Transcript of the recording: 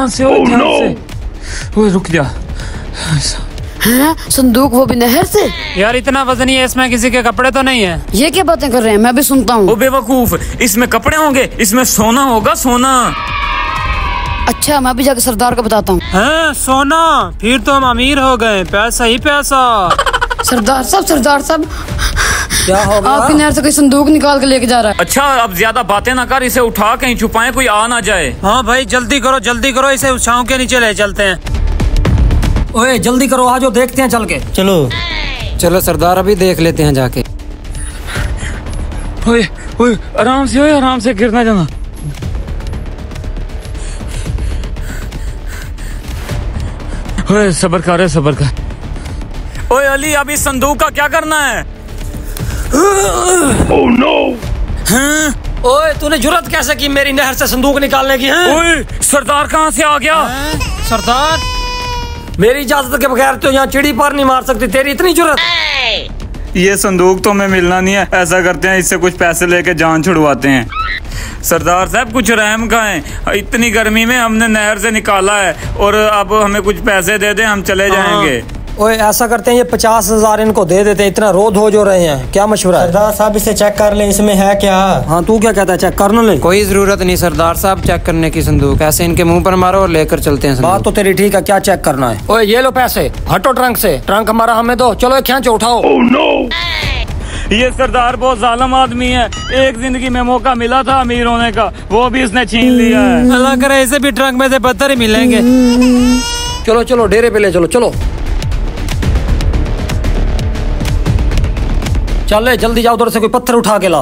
ध्यान से ओए रुक जा। हैं? संदूक वो भी नहर से? यार इतना वजनी है, इसमें किसी के कपड़े तो नहीं है। ये क्या बातें कर रहे हैं, मैं भी सुनता हूँ। ओ बेवकूफ, इसमें कपड़े होंगे, इसमें सोना होगा, सोना। अच्छा मैं भी जाकर सरदार को बताता हूँ। हैं सोना? फिर तो हम अमीर हो गए, पैसा ही पैसा। सरदार साहब क्या हो गया? आपकी नहर से कोई संदूक निकाल के लेके जा रहा है। अच्छा अब ज्यादा बातें ना कर, इसे उठा कहीं छुपाएं, कोई आ ना जाए। हाँ भाई जल्दी करो, इसे छांव के नीचे ले चलते हैं। ओए जल्दी करो, आज देखते हैं चल के। चलो सरदार, अभी देख लेते हैं जाके। ओए आराम से गिरना जाना। ओए सब्र कर। ओए अली, अब इस संदूक का क्या करना है? Oh no! ओए तूने जुर्रत कैसे की मेरी नहर से संदूक निकालने की? हैं? ओए सरदार कहाँ से आ गया? सरदार मेरी इजाजत के बगैर तो यहाँ चिड़ी पर नहीं मार सकती, तेरी इतनी जुर्रत? ये संदूक तो हमें मिलना नहीं है। ऐसा करते हैं, इससे कुछ पैसे लेके जान छुड़वाते हैं। सरदार साहब कुछ रहम खाएं, इतनी गर्मी में हमने नहर से निकाला है और अब हमें कुछ पैसे दे दें, हम चले जाएंगे। ओए ऐसा करते हैं, ये 50,000 इनको दे देते हैं, इतना रोध हो जो रहे हैं। क्या मशवरा है? सरदार साहब इसे चेक कर लें, इसमें है क्या? हाँ तू क्या कहता है, चेक कर ले? कोई जरूरत नहीं सरदार साहब चेक करने की संदूक, ऐसे इनके मुंह पर मारो और लेकर चलते हैं। बात तो तेरी ठीक है, क्या चेक करना है? ओए ये लो पैसे, हटो ट्रंक से, ट्रंक हमारा हमें दो। चलो खींचो, उठाओ। Oh no! ये सरदार बहुत जालिम आदमी है, एक जिंदगी में मौका मिला था अमीर होने का, वो भी इसने छीन लिया है। अल्लाह करे इसे भी ट्रंक में से पत्थर ही मिलेंगे। चलो डेरे पे ले चलो। चल जल्दी जाओ, उधर से कोई पत्थर उठा के ला।